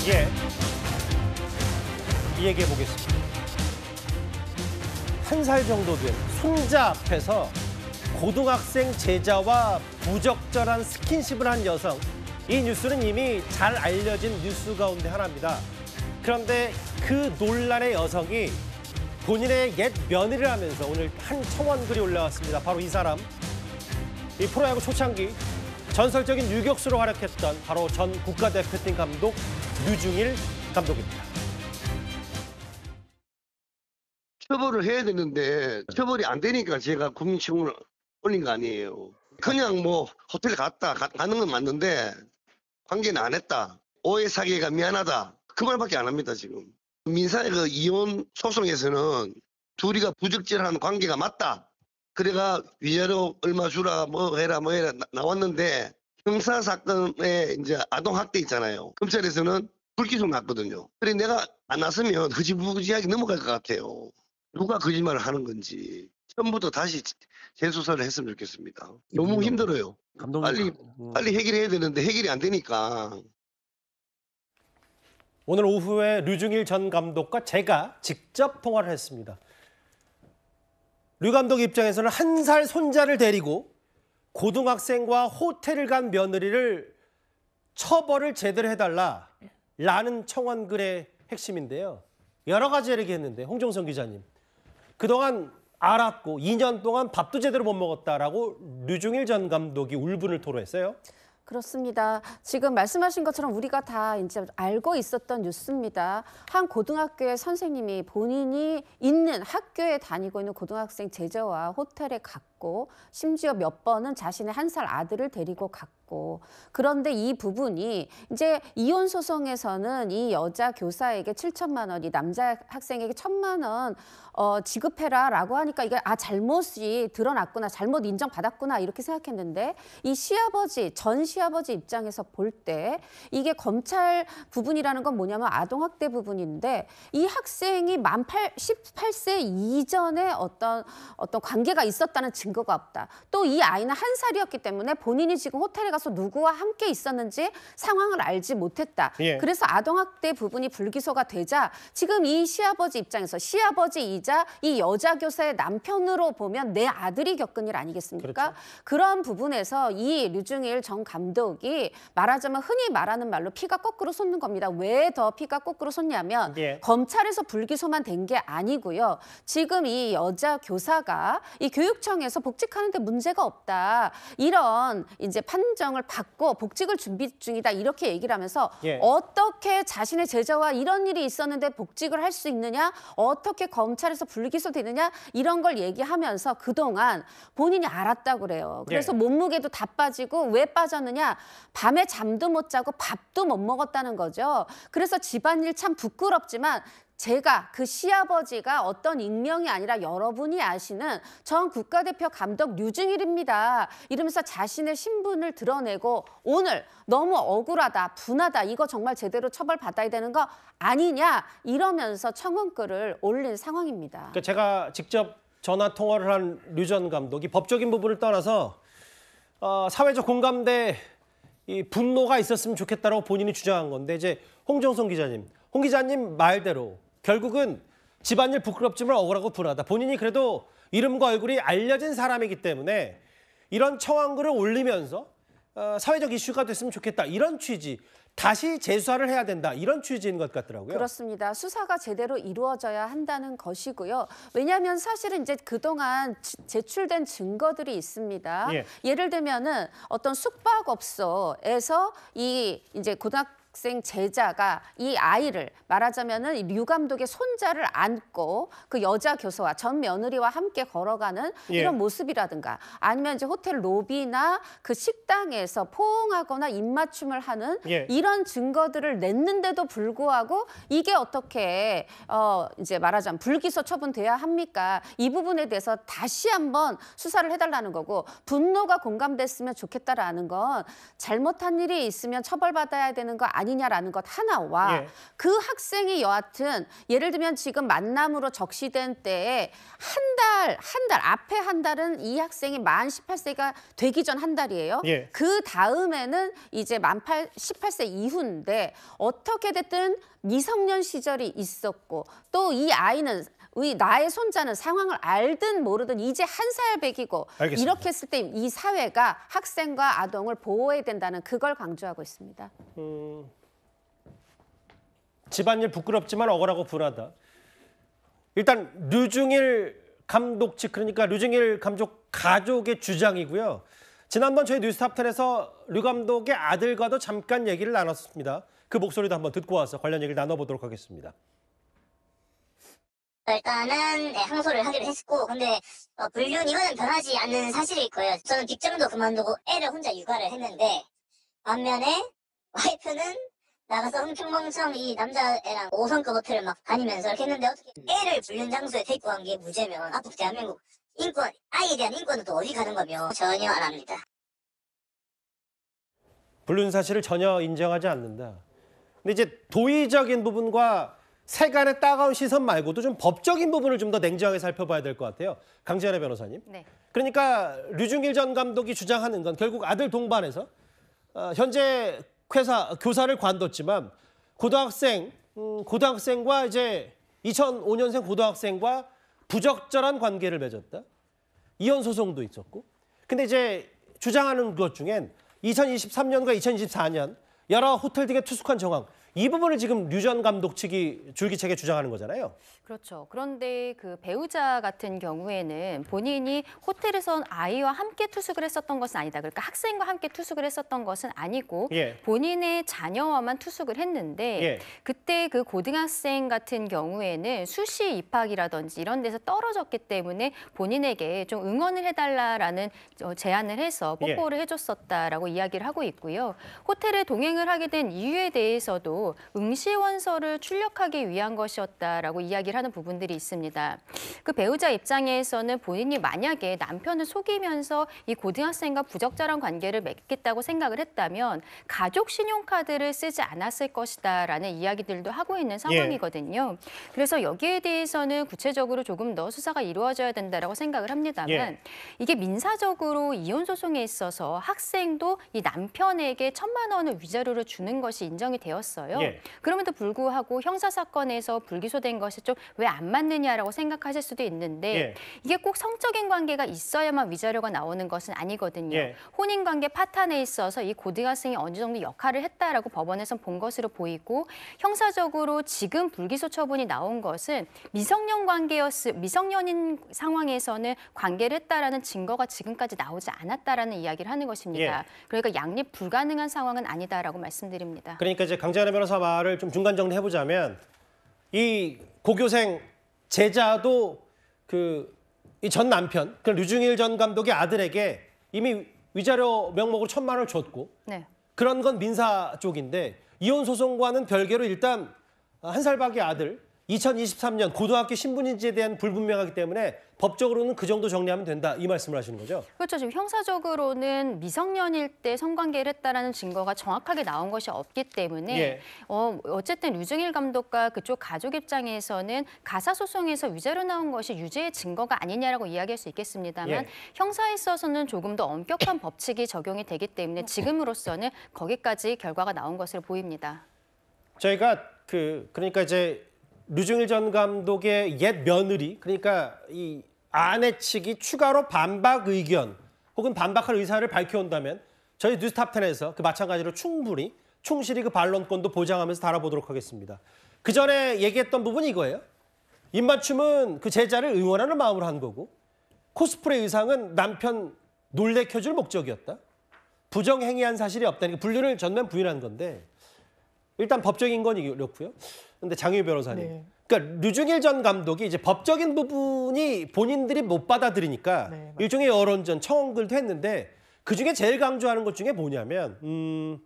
예, 얘기해 보겠습니다. 1살 정도 된 손자 앞에서 고등학생 제자와 부적절한 스킨십을 한 여성. 이 뉴스는 이미 잘 알려진 뉴스 가운데 하나입니다. 그런데 그 논란의 여성이 본인의 옛 며느리를 하면서 오늘 한 청원글이 올라왔습니다. 바로 이 사람. 이 프로야구 초창기 전설적인 유격수로 활약했던 바로 전 국가대표팀 감독 류중일 감독입니다. 처벌을 해야 되는데 처벌이 안 되니까 제가 국민청원을 올린 거 아니에요. 그냥 뭐 호텔 갔다 가는 건 맞는데 관계는 안 했다. 오해 사기가 미안하다. 그 말밖에 안 합니다 지금. 민사의 그 이혼 소송에서는 둘이가 부적절한 관계가 맞다. 그래가 위자료 얼마 주라 뭐 해라 나왔는데 형사 사건에 이제 아동 학대 있잖아요. 검찰에서는 불기소 났거든요. 그래 내가 안 났으면 흐지부지하게 넘어갈 것 같아요. 누가 거짓말을 하는 건지 처음부터 다시 재수사를 했으면 좋겠습니다. 너무 힘들어요. 감독님. 빨리 해결해야 되는데 해결이 안 되니까. 오늘 오후에 류중일 전 감독과 제가 직접 통화를 했습니다. 류 감독 입장에서는 1살 손자를 데리고 고등학생과 호텔을 간 며느리를 처벌을 제대로 해달라라는 청원글의 핵심인데요. 여러 가지 얘기했는데 홍정선 기자님. 그동안 알았고 2년 동안 밥도 제대로 못 먹었다라고 류중일 전 감독이 울분을 토로했어요. 그렇습니다. 지금 말씀하신 것처럼 우리가 다 이제 알고 있었던 뉴스입니다. 한 고등학교의 선생님이 본인이 있는 학교에 다니고 있는 고등학생 제자와 호텔에 갔고 심지어 몇 번은 자신의 1살 아들을 데리고 갔고 그런데 이 부분이 이제 이혼 소송에서는 이 여자 교사에게 7천만 원, 이 남자 학생에게 1,000만 원 지급해라라고 하니까 이게 잘못이 드러났구나, 잘못 인정받았구나 이렇게 생각했는데 이 시아버지, 전 시아버지 입장에서 볼 때 이게 검찰 부분이라는 건 뭐냐면 아동학대 부분인데 이 학생이 만 18세 이전에 어떤 관계가 있었다는 증거가 없다. 또 이 아이는 1살이었기 때문에 본인이 지금 호텔에 가서 누구와 함께 있었는지 상황을 알지 못했다. 예. 그래서 아동학대 부분이 불기소가 되자 지금 이 시아버지 입장에서 시아버지이자 이 여자 교사의 남편으로 보면 내 아들이 겪은 일 아니겠습니까? 그렇죠. 그런 부분에서 이 류중일 전 감독이 말하자면 흔히 말하는 말로 피가 거꾸로 솟는 겁니다. 왜 더 피가 거꾸로 솟냐면 예. 검찰에서 불기소만 된 게 아니고요. 지금 이 여자 교사가 이 교육청에서 복직하는데 문제가 없다. 이런 이제 판정을 받고 복직을 준비 중이다. 이렇게 얘기를 하면서 예. 어떻게 자신의 제자와 이런 일이 있었는데 복직을 할 수 있느냐? 어떻게 검찰에서 불기소되느냐? 이런 걸 얘기하면서 그동안 본인이 알았다고 그래요. 그래서 예. 몸무게도 다 빠지고 왜 빠졌느냐? 밤에 잠도 못 자고 밥도 못 먹었다는 거죠. 그래서 집안일 참 부끄럽지만 제가 그 시아버지가 어떤 익명이 아니라 여러분이 아시는 전 국가대표 감독 류중일입니다. 이러면서 자신의 신분을 드러내고 오늘 너무 억울하다, 분하다, 이거 정말 제대로 처벌받아야 되는 거 아니냐 이러면서 청원글을 올린 상황입니다. 그러니까 제가 직접 전화 통화를 한 류 전 감독이 법적인 부분을 떠나서 사회적 공감대, 이 분노가 있었으면 좋겠다라고 본인이 주장한 건데 이제 홍정선 기자님, 홍 기자님 말대로 결국은 집안일 부끄럽지만 억울하고 분하다. 본인이 그래도 이름과 얼굴이 알려진 사람이기 때문에 이런 청원글을 올리면서 사회적 이슈가 됐으면 좋겠다. 이런 취지. 다시 재수사를 해야 된다. 이런 취지인 것 같더라고요. 그렇습니다. 수사가 제대로 이루어져야 한다는 것이고요. 왜냐하면 사실은 이제 그동안 제출된 증거들이 있습니다. 예. 예를 들면은 어떤 숙박업소에서 이 이제 고등학생 제자가 이 아이를 말하자면은 류 감독의 손자를 안고 그 여자 교사와 전 며느리와 함께 걸어가는 예. 이런 모습이라든가 아니면 이제 호텔 로비나 그 식당에서 포옹하거나 입맞춤을 하는 예. 이런 증거들을 냈는데도 불구하고 이게 어떻게 이제 말하자면 불기소 처분돼야 합니까? 이 부분에 대해서 다시 한번 수사를 해달라는 거고 분노가 공감됐으면 좋겠다라는 건 잘못한 일이 있으면 처벌받아야 되는 거 아니 아니냐라는 것 하나와 예. 그 학생이 여하튼 예를 들면 지금 만남으로 적시된 때에 한 달 앞에 한 달은 이 학생이 만 18세가 되기 전 한 달이에요. 예. 그 다음에는 이제 만 18세 이후인데 어떻게 됐든 미성년 시절이 있었고 또 이 아이는 나의 손자는 상황을 알든 모르든 이제 한 살 배기고 알겠습니다. 이렇게 했을 때 이 사회가 학생과 아동을 보호해야 된다는 그걸 강조하고 있습니다. 집안일 부끄럽지만 억울하고 분하다. 일단 류중일 감독 측 그러니까 류중일 감독 가족의 주장이고요. 지난번 저희 뉴스탑10에서 류 감독의 아들과도 잠깐 얘기를 나눴습니다. 그 목소리도 한번 듣고 와서 관련 얘기를 나눠보도록 하겠습니다. 일단은 항소를 하기로 했고 근데 불륜 이거는 변하지 않는 사실일 거예요. 저는 직장도 그만두고 애를 혼자 육아를 했는데 반면에 와이프는 나가서 흥청망청 이 남자애랑 5성급 호텔을 막 다니면서 이렇게 했는데 어떻게 애를 불륜 장소에 데리고 간 게 무죄면 앞으로 대한민국 인권, 아이에 대한 인권은 또 어디 가는 거며 전혀 안 합니다. 불륜 사실을 전혀 인정하지 않는다. 근데 이제 도의적인 부분과 세간의 따가운 시선 말고도 좀 법적인 부분을 좀 더 냉정하게 살펴봐야 될 것 같아요. 강지연의 변호사님. 네. 그러니까 류중일 전 감독이 주장하는 건 결국 아들 동반해서 현재 교사를 관뒀지만 고등학생과 이제 2005년생 고등학생과 부적절한 관계를 맺었다. 이혼 소송도 있었고. 근데 이제 주장하는 것 중엔 2023년과 2024년 여러 호텔 등의 투숙한 정황 이 부분을 지금 류 전 감독 측이 줄기차게 주장하는 거잖아요. 그렇죠. 그런데 그 배우자 같은 경우에는 본인이 호텔에서 아이와 함께 투숙을 했었던 것은 아니다. 그러니까 학생과 함께 투숙을 했었던 것은 아니고 예. 본인의 자녀와만 투숙을 했는데 예. 그때 그 고등학생 같은 경우에는 수시 입학이라든지 이런 데서 떨어졌기 때문에 본인에게 좀 응원을 해달라라는 제안을 해서 뽀뽀를 해줬었다라고 이야기를 하고 있고요. 호텔에 동행을 하게 된 이유에 대해서도 응시원서를 출력하기 위한 것이었다라고 이야기를 하는 부분들이 있습니다. 그 배우자 입장에서는 본인이 만약에 남편을 속이면서 이 고등학생과 부적절한 관계를 맺겠다고 생각을 했다면 가족 신용카드를 쓰지 않았을 것이다라는 이야기들도 하고 있는 상황이거든요. 그래서 여기에 대해서는 구체적으로 조금 더 수사가 이루어져야 된다라고 생각을 합니다만 이게 민사적으로 이혼 소송에 있어서 학생도 이 남편에게 1,000만 원을 위자료를 주는 것이 인정이 되었어요. 그럼에도 불구하고 형사 사건에서 불기소된 것이 좀 왜 안 맞느냐라고 생각하실 수도 있는데 이게 꼭 성적인 관계가 있어야만 위자료가 나오는 것은 아니거든요. 혼인 관계 파탄에 있어서 이 고등학생이 어느 정도 역할을 했다라고 법원에서 본 것으로 보이고 형사적으로 지금 불기소 처분이 나온 것은 미성년인 상황에서는 관계를 했다라는 증거가 지금까지 나오지 않았다라는 이야기를 하는 것입니다. 그러니까 양립 불가능한 상황은 아니다라고 말씀드립니다. 그러니까 이제 강지연 변호사 말을 좀 중간 정리해보자면 이 고교생 제자도 이 전 남편, 그 류중일 전 감독의 아들에게 이미 위자료 명목으로 1,000만 원을 줬고 그런 건 민사 쪽인데 이혼 소송과는 별개로 일단 한 살밖에 아들 2023년 고등학교 신분인지에 대한 불분명하기 때문에 법적으로는 그 정도 정리하면 된다 이 말씀을 하시는 거죠? 그렇죠. 지금 형사적으로는 미성년일 때 성관계를 했다라는 증거가 정확하게 나온 것이 없기 때문에 어쨌든 류중일 감독과 그쪽 가족 입장에서는 가사소송에서 위자료 나온 것이 유죄의 증거가 아니냐라고 이야기할 수 있겠습니다만 형사에 있어서는 조금 더 엄격한 법칙이 적용이 되기 때문에 지금으로서는 거기까지 결과가 나온 것으로 보입니다. 저희가 그러니까 이제 류중일 전 감독의 옛 며느리, 그러니까 이 아내 측이 추가로 반박 의견 혹은 반박할 의사를 밝혀온다면 저희 뉴스탑10에서 그 마찬가지로 충실히 그 반론권도 보장하면서 다뤄보도록 하겠습니다. 그 전에 얘기했던 부분이 이거예요. 입맞춤은 그 제자를 응원하는 마음으로 한 거고 코스프레 의상은 남편 놀래켜줄 목적이었다. 부정행위한 사실이 없다니까 불륜을 전면 부인한 건데 일단 법적인 건 이렇고요. 근데 장유희 변호사님, 그러니까 류중일 전 감독이 이제 법적인 부분이 본인들이 못 받아들이니까 일종의 여론전 청원글도 했는데 그중에 제일 강조하는 것 중에 뭐냐면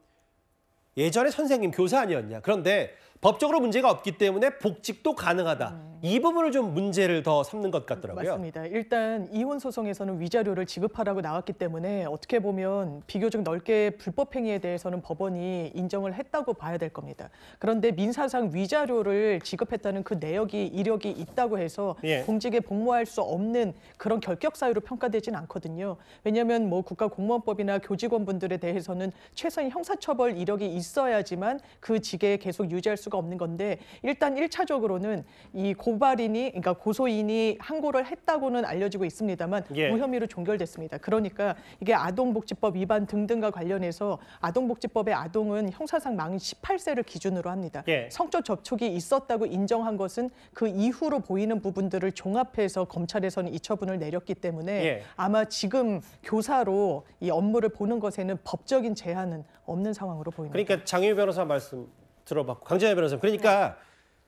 예전에 선생님 교사 아니었냐. 그런데 법적으로 문제가 없기 때문에 복직도 가능하다. 이 부분을 좀 문제를 더 삼는 것 같더라고요. 맞습니다. 일단 이혼 소송에서는 위자료를 지급하라고 나왔기 때문에 어떻게 보면 비교적 넓게 불법 행위에 대해서는 법원이 인정을 했다고 봐야 될 겁니다. 그런데 민사상 위자료를 지급했다는 그 내역이 이력이 있다고 해서 예. 공직에 복무할 수 없는 그런 결격 사유로 평가되진 않거든요. 왜냐하면 뭐 국가공무원법이나 교직원분들에 대해서는 최소한 형사처벌 이력이 있어야지만 그 직에 계속 유지할 수가 없는 건데 일단 1차적으로는 이 고발인이 그러니까 고소인이 항고를 했다고는 알려지고 있습니다만 예. 무혐의로 종결됐습니다. 그러니까 이게 아동복지법 위반 등등과 관련해서 아동복지법의 아동은 형사상 만기 18세를 기준으로 합니다. 예. 성적 접촉이 있었다고 인정한 것은 그 이후로 보이는 부분들을 종합해서 검찰에서는 이 처분을 내렸기 때문에 예. 아마 지금 교사로 이 업무를 보는 것에는 법적인 제한은 없는 상황으로 보입니다. 그러니까 장유희 변호사 말씀 들어봤고 강재현 변호사 그러니까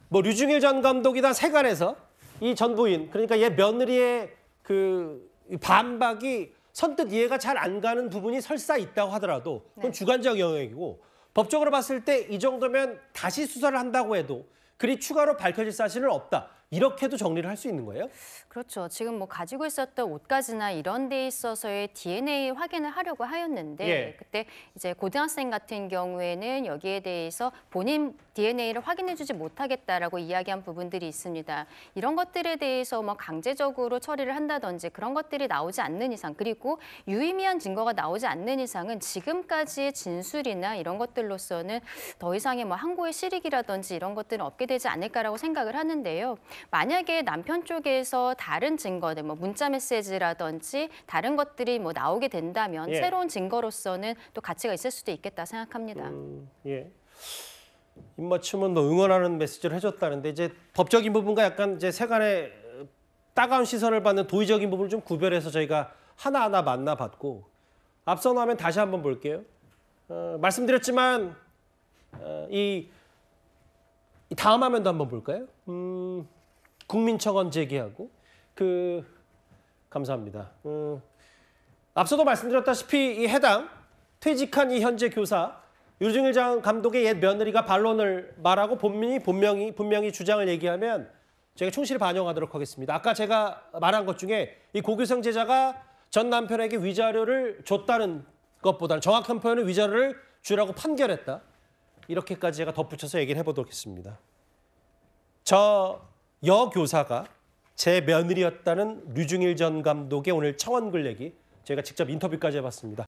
뭐 류중일 전 감독이나 세간에서 이 전 부인 그러니까 얘 며느리의 그 반박이 선뜻 이해가 잘 안 가는 부분이 설사 있다고 하더라도 그건 주관적 영역이고 법적으로 봤을 때 이 정도면 다시 수사를 한다고 해도 그리 추가로 밝혀질 사실은 없다. 이렇게도 정리를 할 수 있는 거예요? 그렇죠. 지금 뭐 가지고 있었던 옷가지나 이런 데 있어서의 DNA 확인을 하려고 하였는데 예. 그때 이제 고등학생 같은 경우에는 여기에 대해서 본인 DNA를 확인해주지 못하겠다라고 이야기한 부분들이 있습니다. 이런 것들에 대해서 뭐 강제적으로 처리를 한다든지 그런 것들이 나오지 않는 이상 그리고 유의미한 증거가 나오지 않는 이상은 지금까지의 진술이나 이런 것들로서는 더 이상의 뭐 항고의 실익이라든지 이런 것들은 없게 되지 않을까라고 생각을 하는데요. 만약에 남편 쪽에서 다른 증거들, 뭐 문자 메시지라든지 다른 것들이 뭐 나오게 된다면 예. 새로운 증거로서는 또 가치가 있을 수도 있겠다 생각합니다. 예. 입맞춤은 뭐 응원하는 메시지를 해줬다는데 이제 법적인 부분과 약간 이제 세간의 따가운 시선을 받는 도의적인 부분을 좀 구별해서 저희가 하나하나 만나봤고 앞서 나면 다시 한번 볼게요. 말씀드렸지만 이 다음 화면도 한번 볼까요? 국민청원 제기하고 감사합니다. 앞서도 말씀드렸다시피 이 해당 퇴직한 이 현재 교사 류중일 전 감독의 옛 며느리가 반론을 말하고 분명히 주장을 얘기하면 제가 충실히 반영하도록 하겠습니다. 아까 제가 말한 것 중에 이 고교생 제자가 전 남편에게 위자료를 줬다는 것보다는 정확한 표현은 위자료를 주라고 판결했다. 이렇게까지 제가 덧붙여서 얘기를 해보도록 하겠습니다. 저 여교사가 제 며느리였다는 류중일 전 감독의 오늘 청원 글 얘기 저희가 직접 인터뷰까지 해봤습니다.